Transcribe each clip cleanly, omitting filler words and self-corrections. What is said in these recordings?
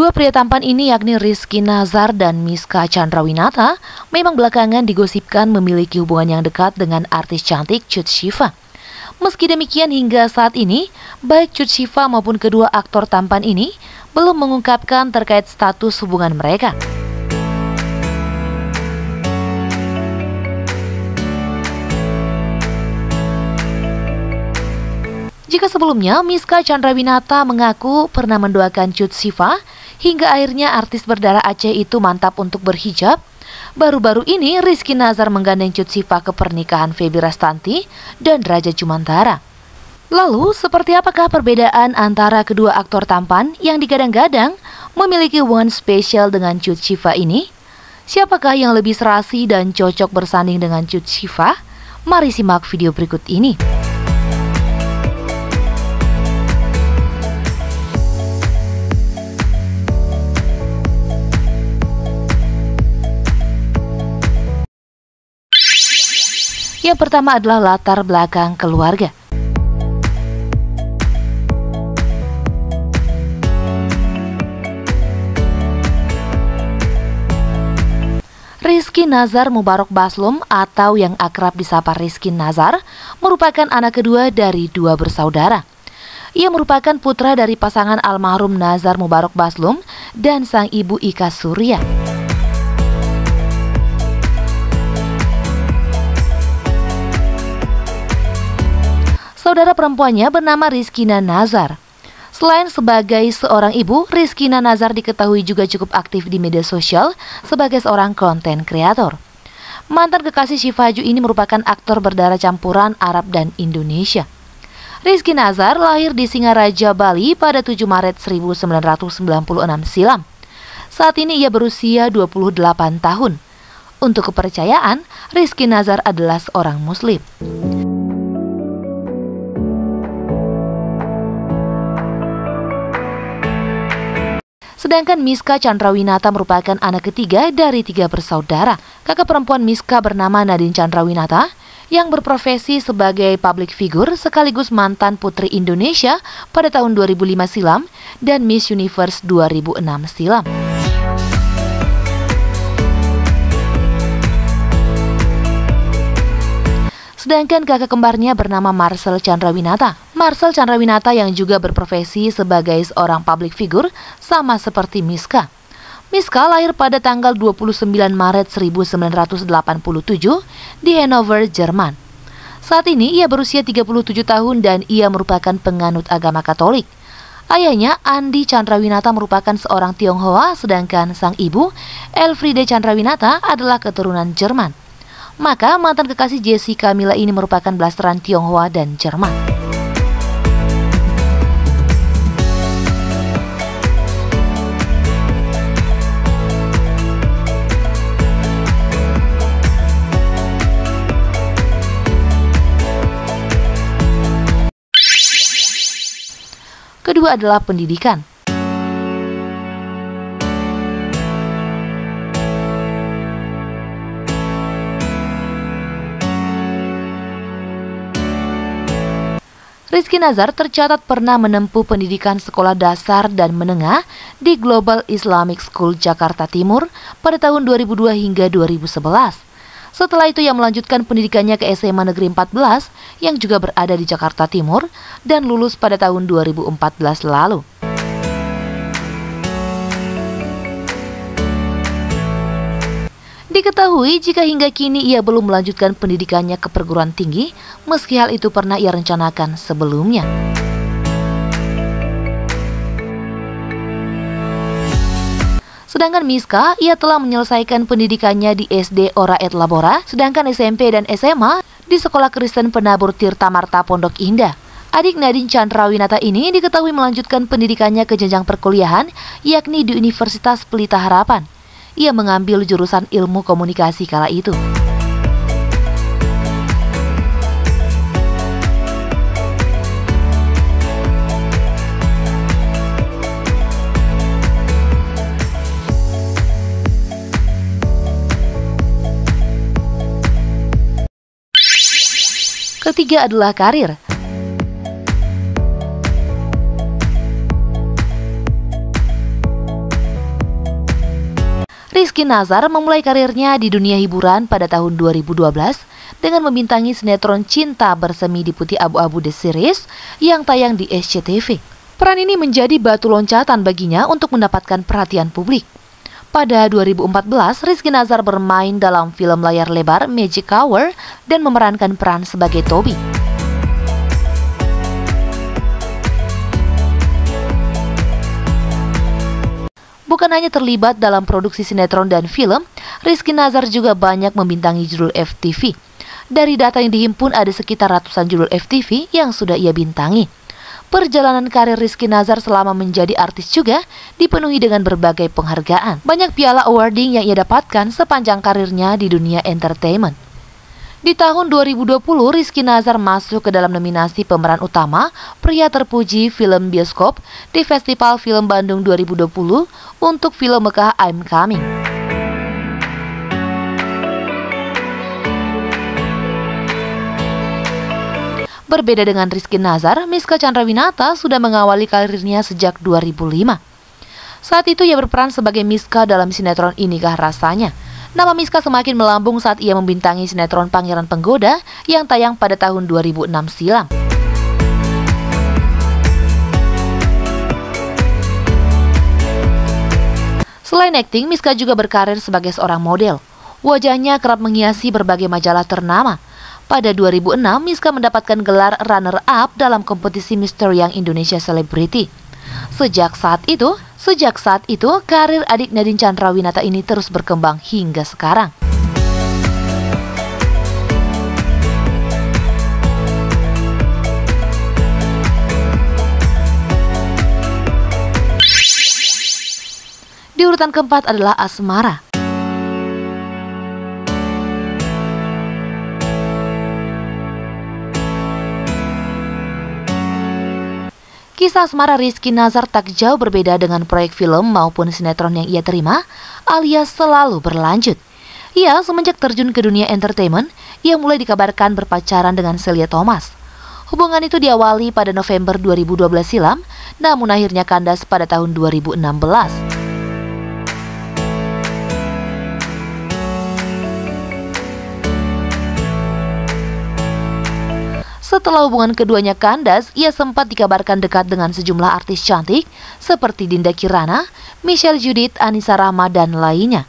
Dua pria tampan ini yakni Rizky Nazar dan Miska Chandrawinata memang belakangan digosipkan memiliki hubungan yang dekat dengan artis cantik Cut Syifa. Meski demikian hingga saat ini, baik Cut Syifa maupun kedua aktor tampan ini belum mengungkapkan terkait status hubungan mereka. Jika sebelumnya Miska Chandrawinata mengaku pernah mendoakan Cut Syifa, hingga akhirnya artis berdarah Aceh itu mantap untuk berhijab, baru-baru ini Rizky Nazar menggandeng Cut Syifa ke pernikahan Feby Rastanti dan Raja Jumantara. Lalu, seperti apakah perbedaan antara kedua aktor tampan yang digadang-gadang memiliki hubungan spesial dengan Cut Syifa ini? Siapakah yang lebih serasi dan cocok bersanding dengan Cut Syifa? Mari simak video berikut ini. Yang pertama adalah latar belakang keluarga. Rizky Nazar Mubarak Baslum atau yang akrab disapa Rizky Nazar merupakan anak kedua dari dua bersaudara. Ia merupakan putra dari pasangan almarhum Nazar Mubarak Baslum dan sang ibu Ika Surya. Saudara perempuannya bernama Rizkina Nazar. Selain sebagai seorang ibu, Rizkina Nazar diketahui juga cukup aktif di media sosial sebagai seorang konten kreator. Mantan kekasih Syifaju ini merupakan aktor berdarah campuran Arab dan Indonesia. Rizky Nazar lahir di Singaraja, Bali pada 7 Maret 1996 silam. Saat ini ia berusia 28 tahun. Untuk kepercayaan, Rizky Nazar adalah seorang Muslim. Sedangkan Miska Chandrawinata merupakan anak ketiga dari 3 bersaudara. Kakak perempuan Miska bernama Nadine Chandrawinata yang berprofesi sebagai public figure sekaligus mantan Putri Indonesia pada tahun 2005 silam dan Miss Universe 2006 silam. Sedangkan kakak kembarnya bernama Marcel Chandrawinata. Marcel Chandrawinata yang juga berprofesi sebagai seorang public figure sama seperti Miska. Miska lahir pada tanggal 29 Maret 1987 di Hannover, Jerman. Saat ini ia berusia 37 tahun dan ia merupakan penganut agama Katolik. Ayahnya, Andi Chandrawinata, merupakan seorang Tionghoa, sedangkan sang ibu, Elfriede Chandrawinata, adalah keturunan Jerman. Maka mantan kekasih Jessica Mila ini merupakan blasteran Tionghoa dan Jerman. Kedua adalah pendidikan. Rizky Nazar tercatat pernah menempuh pendidikan sekolah dasar dan menengah di Global Islamic School Jakarta Timur pada tahun 2002 hingga 2011. Setelah itu ia melanjutkan pendidikannya ke SMA Negeri 14 yang juga berada di Jakarta Timur dan lulus pada tahun 2014 lalu. Diketahui jika hingga kini ia belum melanjutkan pendidikannya ke perguruan tinggi, meski hal itu pernah ia rencanakan sebelumnya. Sedangkan Miska, ia telah menyelesaikan pendidikannya di SD Ora et Labora, sedangkan SMP dan SMA di Sekolah Kristen Penabur Tirta Marta Pondok Indah. Adik Nadine Chandrawinata ini diketahui melanjutkan pendidikannya ke jenjang perkuliahan, yakni di Universitas Pelita Harapan. Ia mengambil jurusan ilmu komunikasi kala itu. Ketiga adalah karir. Rizky Nazar memulai karirnya di dunia hiburan pada tahun 2012 dengan membintangi sinetron Cinta Bersemi di Putih Abu-Abu The Series yang tayang di SCTV. Peran ini menjadi batu loncatan baginya untuk mendapatkan perhatian publik. Pada 2014, Rizky Nazar bermain dalam film layar lebar Magic Hour dan memerankan peran sebagai Toby. Bukan hanya terlibat dalam produksi sinetron dan film, Rizky Nazar juga banyak membintangi judul FTV. Dari data yang dihimpun ada sekitar ratusan judul FTV yang sudah ia bintangi. Perjalanan karir Rizky Nazar selama menjadi artis juga dipenuhi dengan berbagai penghargaan. Banyak piala awarding yang ia dapatkan sepanjang karirnya di dunia entertainment. Di tahun 2020, Rizky Nazar masuk ke dalam nominasi pemeran utama pria terpuji film bioskop di Festival Film Bandung 2020 untuk film Mekah I'm Coming. Berbeda dengan Rizky Nazar, Miska Chandrawinata sudah mengawali karirnya sejak 2005. Saat itu ia berperan sebagai Miska dalam sinetron Inikah Rasanya. Nama Miska semakin melambung saat ia membintangi sinetron Pangeran Penggoda yang tayang pada tahun 2006 silam. Selain akting, Miska juga berkarir sebagai seorang model. Wajahnya kerap menghiasi berbagai majalah ternama. Pada 2006, Miska mendapatkan gelar runner-up dalam kompetisi Mr. Young Indonesia Celebrity. Sejak saat itu, karir adik Nadine Chandrawinata ini terus berkembang hingga sekarang. Di urutan keempat adalah Asmara. Kisah asmara Rizky Nazar tak jauh berbeda dengan proyek film maupun sinetron yang ia terima, alias selalu berlanjut. Ia semenjak terjun ke dunia entertainment, ia mulai dikabarkan berpacaran dengan Celia Thomas. Hubungan itu diawali pada November 2012 silam, namun akhirnya kandas pada tahun 2016. Setelah hubungan keduanya kandas, ia sempat dikabarkan dekat dengan sejumlah artis cantik seperti Dinda Kirana, Michelle Judith, Anissa Rahma, dan lainnya.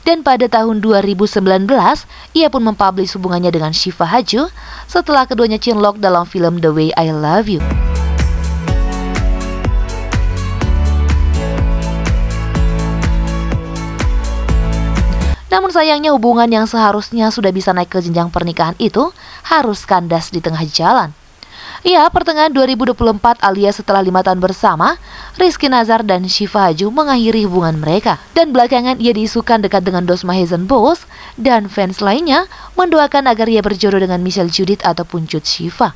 Dan pada tahun 2019, ia pun mempublish hubungannya dengan Syifa Haju setelah keduanya cinlok dalam film The Way I Love You. Namun sayangnya hubungan yang seharusnya sudah bisa naik ke jenjang pernikahan itu harus kandas di tengah jalan. Ya, pertengahan 2024 alias setelah 5 tahun bersama, Rizky Nazar dan Syifa Haju mengakhiri hubungan mereka. Dan belakangan ia diisukan dekat dengan Dosma Hazen Bos dan fans lainnya mendoakan agar ia berjodoh dengan Michelle Judith ataupun Cut Syifa.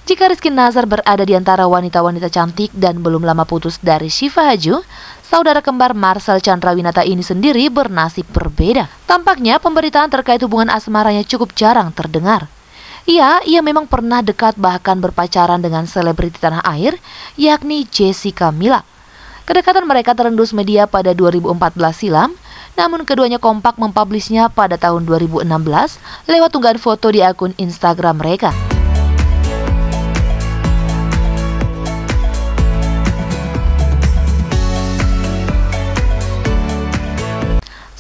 Jika Rizky Nazar berada di antara wanita-wanita cantik dan belum lama putus dari Syifa Haju, saudara kembar Marcel Chandrawinata ini sendiri bernasib berbeda. Tampaknya pemberitaan terkait hubungan asmaranya cukup jarang terdengar. Ia memang pernah dekat bahkan berpacaran dengan selebriti tanah air, yakni Jessica Mila. Kedekatan mereka terendus media pada 2014 silam, namun keduanya kompak mempublishnya pada tahun 2016 lewat unggahan foto di akun Instagram mereka.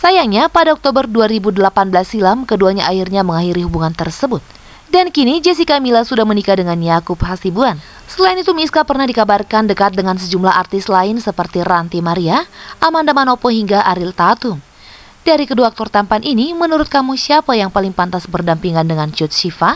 Sayangnya, pada Oktober 2018 silam, keduanya akhirnya mengakhiri hubungan tersebut. Dan kini Jessica Mila sudah menikah dengan Yakub Hasibuan. Selain itu, Miska pernah dikabarkan dekat dengan sejumlah artis lain seperti Ranti Maria, Amanda Manopo, hingga Ariel Tatum. Dari kedua aktor tampan ini, menurut kamu siapa yang paling pantas berdampingan dengan Cut Syifa?